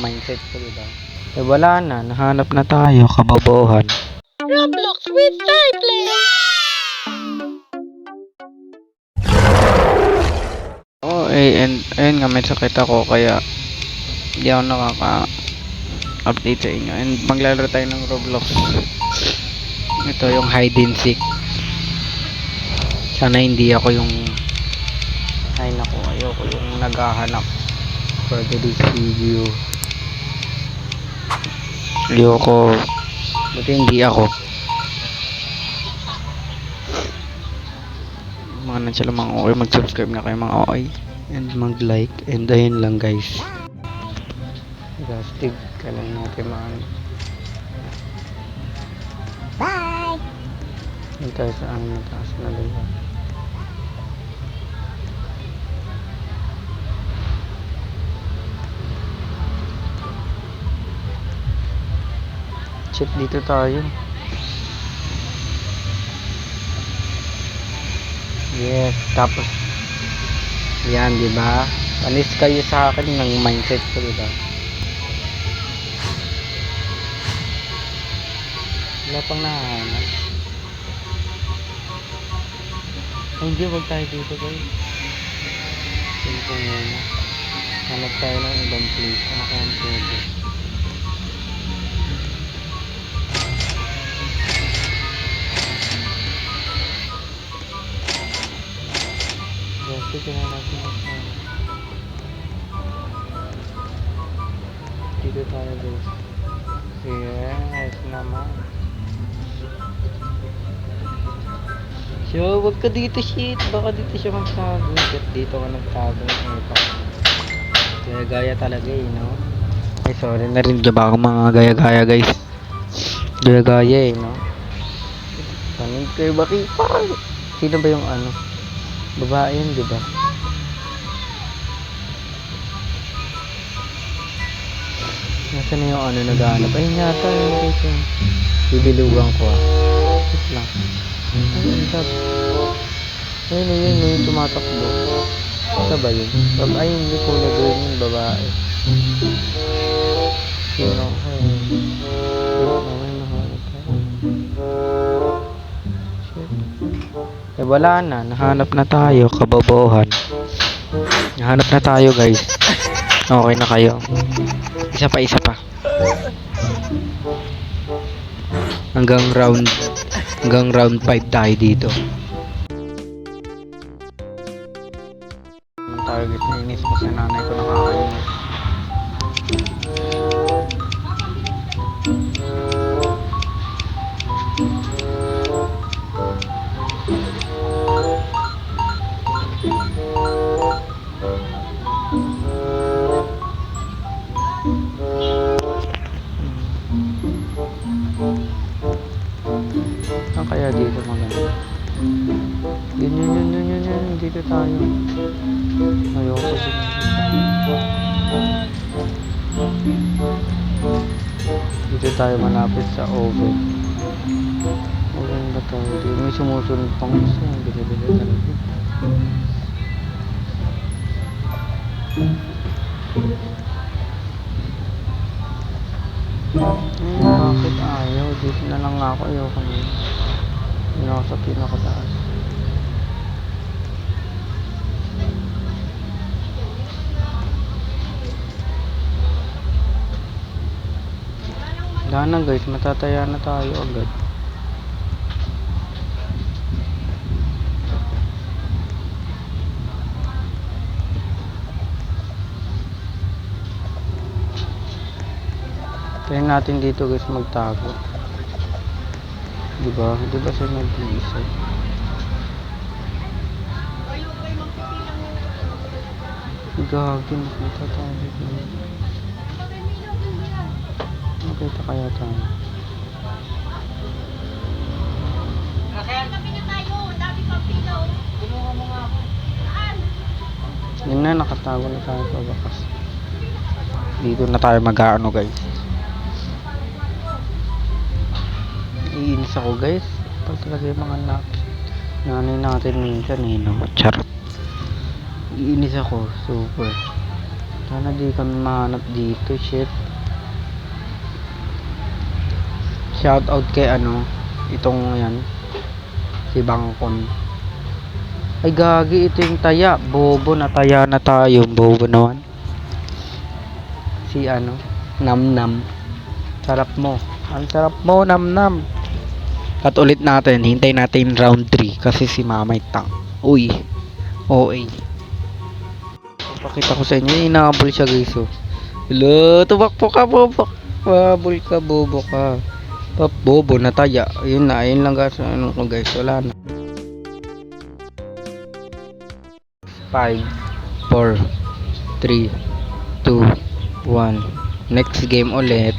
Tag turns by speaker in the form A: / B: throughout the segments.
A: mindset ko, diba? Eh wala na, nahanap na tayo, kabobohan.
B: Roblox with Cyplay!
A: Oh, and ayun nga, may sakit ako, kaya hindi ako nakaka-update sa inyo. And maglalaro tayo ng Roblox. Ito yung hide and seek. Sana hindi ako yung ayoko yung naghahanap for today's video. Ayoko, buti hindi ako. Mga nansya mga okay, mag-subscribe na kayo mga okay, and mag-like, and ayun lang guys. Gastig ka lang natin mga bye! Hindi tayo sa ang nataas na lugar. Check dito tayo. Yes, tapos yan, di ba? Panis kayo sa akin ng mindset ko, di ba? Wala pang nahanap. Ay, hindi, wag tayo dito guys. Simple muna. Hanap tayo ng ibang place. Ano kaya ang pwede? Sige na natin magkano. Dito tayo guys. Yes naman. So, wag ka dito shit. Baka dito siya magtago. Shit, dito ka nagtago. Gaya-gaya talaga eh, no? Ay, sorry na rin. Diba ako mga gaya-gaya guys. Gaya-gaya eh, no? Tanong kayo bakit? Parang, sino ba yung ano? Babae yun, diba? Nasaan na yung ano nag-aanap? Ayun yata yung dito. Bibilugan ko ah. Wait lang. Ayun, sabi. Ayun, yung tumatakbo. Saan ba yun? Ayun, yung kulay green yung babae. Sino? Ayun. Ayun, nahanap tayo. Shit. Eh wala na, nahanap na tayo, kabobohan. Nahanap na tayo guys. Okay na kayo. Isa pa. Hanggang round 5 tayo dito. Ang tayo guys, nainis ko sa nanay ko, nakakainis. Saan kaya dito maganda? Yun. Dito tayo. Ayoko kasi dito tayo malapit sa oven. Oven ba tayo? Dito may sumusunod pang isa. Bili-bili talaga. Bakit ayaw? Dito na lang ako. Ayoko na yun. Yun ako sa pinakataas. Wala na guys, matataya na tayo agad. Kaya natin dito guys magtago. Diba siya nag-iisa? Gagawin nakita tayo dito. Nakita kaya tayo. Yun na, nakatago na tayo sa bakas. Dito na tayo mag-aano guys. Iinis ako guys. Pag talaga yung mga nanay natin minsan eh, no? Charot. Iinis ako, super. Sana di kami mahanap dito, shit. Shout out kay itong yan, si Bangkon. Ay gagi, ito yung taya. Bobo na taya na tayo. Bobo naman. Si Nam-Nam. Sarap mo. Ang sarap mo, Nam-Nam. At ulit natin, hintay natin round 3 kasi si Mamay Tang. Uy. OA. Pakita ko sa inyo, inaabol siya guys. Oh. Hello, tumakbo ka, bobo. Habol ka, bobo ka. Bobo na taya. Ayun na, ayun lang guys. Ko guys, wala na. 5 4 3 2 1. Next game ulit.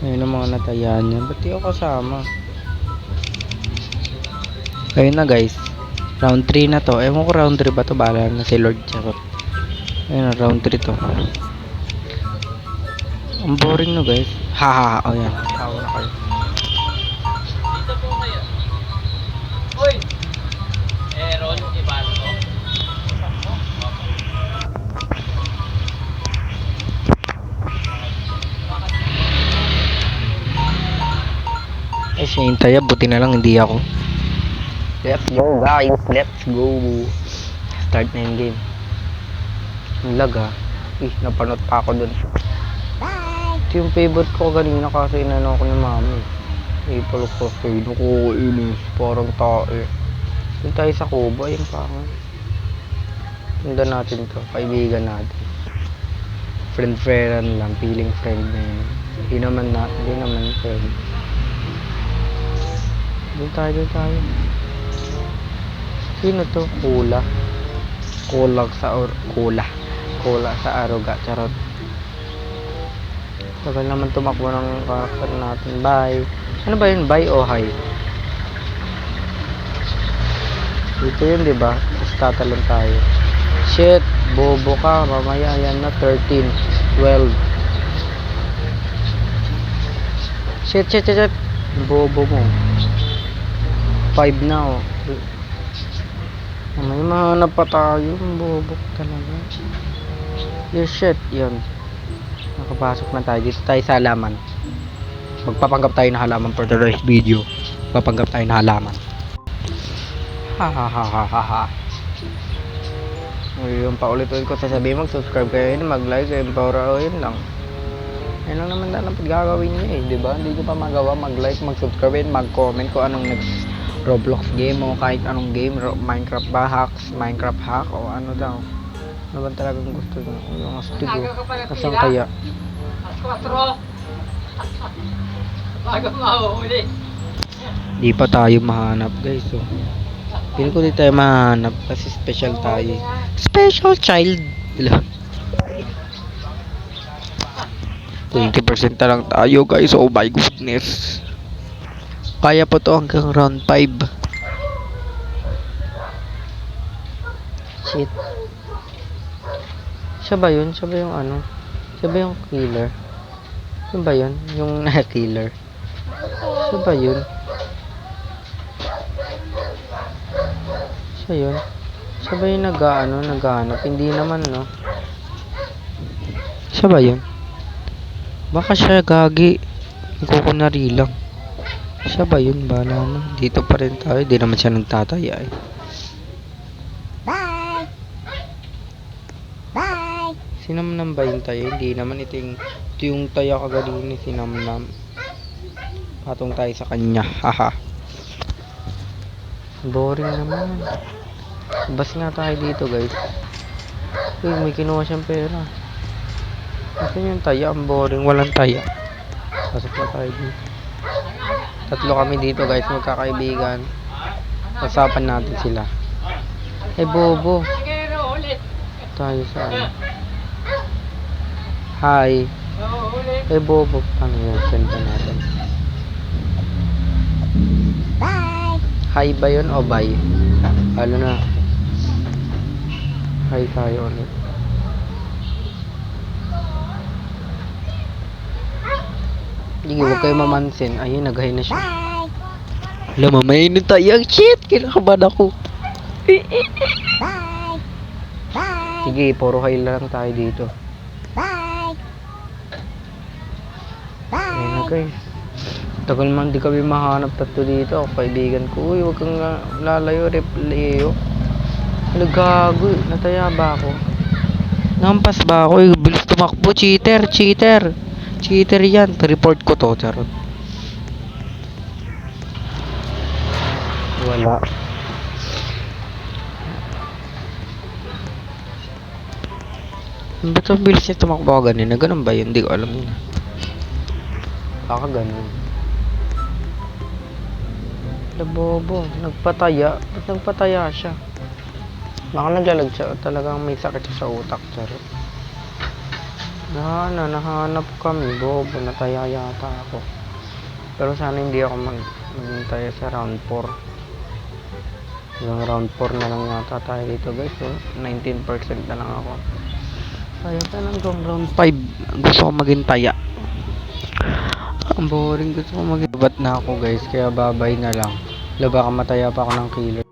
A: Ayun ang mga natayaan niya. Ba't di ako kasama? Ayun na guys. Round 3 na to. Ewan ko round 3 ba to? Bahala na si Lord Charot. Ayun na, round 3 to. Ang boring no guys. Haha. O yan. Tawa na kayo.
C: Dito po kayo. Uy! Ron, iba ko.
A: Ay siya yung taya. Buti na lang hindi ako. Let's go guys. Let's go. Start na yung game. Ang lag ha. Napanood pa ako dun. Ito yung favorite ko kanina kasi inano ko ni mami. Apple coffee. Naku, inis. Parang tae. Doon tayo sa Kubo. Ayun pa nga. Sundan natin to. Kaibigan natin. Friend-friendan lang. Feeling friend na yun. Hindi naman friend. Doon tayo. Sino to? Kula. Kula sa Aruga. Charot. Tagal naman tumakbo ng karakter natin. Bye. Ano ba yun? Bye o hi? Dito yun, diba? Tapos tatalon tayo. Shit! Bobo ka. Mamaya yan na. 13. 12. Shit. Bobo mo. 5 na oh. Mamaya mahanap pa tayo. Bobo talaga. Yes, shit. Yun. Nakapasok na tayo. Dito tayo sa halaman. Magpapanggap tayo ng halaman for the rest video. Magpapanggap tayo ng halaman. Ha. Ngayon pa ulit-ulit ko sasabihin, mag-subscribe kayo, mag-like kayo, yun lang. Yan lang naman dapat gagawin nyo eh, diba? Hindi ko pa magawa, mag-like, mag-subscribe, mag-comment kung anong next Roblox game o kahit anong game, Minecraft ba, hacks, Minecraft hack o ano daw. Ano ba talagang gusto nyo? Yung astigo. Nasaan kaya?
C: Alas 4. Bago mahuhuli.
A: Di pa tayo mahanap guys oh. Pili ko di tayo mahanap kasi special tayo. Special child. 20% na lang tayo guys. Oh my goodness. Kaya pa to hanggang round 5. Shit. Siya ba yun? Siya ba yung Siya ba yung killer? Siya ba yun? Yung killer. Siya ba yun? Siya yun? Siya ba yung naghahanap? Hindi naman no? Siya ba yun? Baka siya gagi. Nagkukunari lang. Siya ba yun? Bala na. Dito pa rin tayo. Di naman siya nagtataya eh. Sinamnam ba yung tayo? Hindi naman ito yung tayo kagaling ni Sinamnam. Patong tayo sa kanya. Haha. Boring naman. Bas nga tayo dito guys. Uy, may kinuha siyang pera. Kasi yung taya, ang boring. Walang taya. Pasok na tayo dito. 3 kami dito guys, magkakaibigan. Usapan natin sila. Bobo. Tayo sa Hi. Bobo. Ano yun? Senta natin. Bye. Hi ba yun o bye? Ano na? Hi tayo ulit. Hindi, huwag kayo mamansin. Ayun, nag-hi na siya. Alam mo, may tayo. Shit! Kinakabahan ako. Sige, puro heal lang tayo dito. Ayun na guys. Tagal man di kami mahanap tatlo dito. Kaibigan ko, uy, huwag kang lalayo, Leo. Ano gago, nataya ba ako? Nampas ba ako? Uy, bilis tumakbo, cheater. Cheater yan. Report ko to, charot. Wala. Ba't ang bilis niya tumakbo ako ganun? Ganun ba yun? Hindi ko alam yun. Baka ganun. Bobo, nagpataya. Ba't nagpataya siya? Baka naglalag siya. Talagang may sakit siya sa utak. Charot. Nahanap kami. Bobo, nataya yata ako. Pero sana hindi ako maghintay sa round 4. Yung round 4 na lang yata tayo dito guys. So, 19% na lang ako. Kaya talagang round 5. Gusto ko maghintaya. Ang boring, gusto ko mag-ibat na ako guys, kaya babay na lang. Baka mataya pa ako ng killer.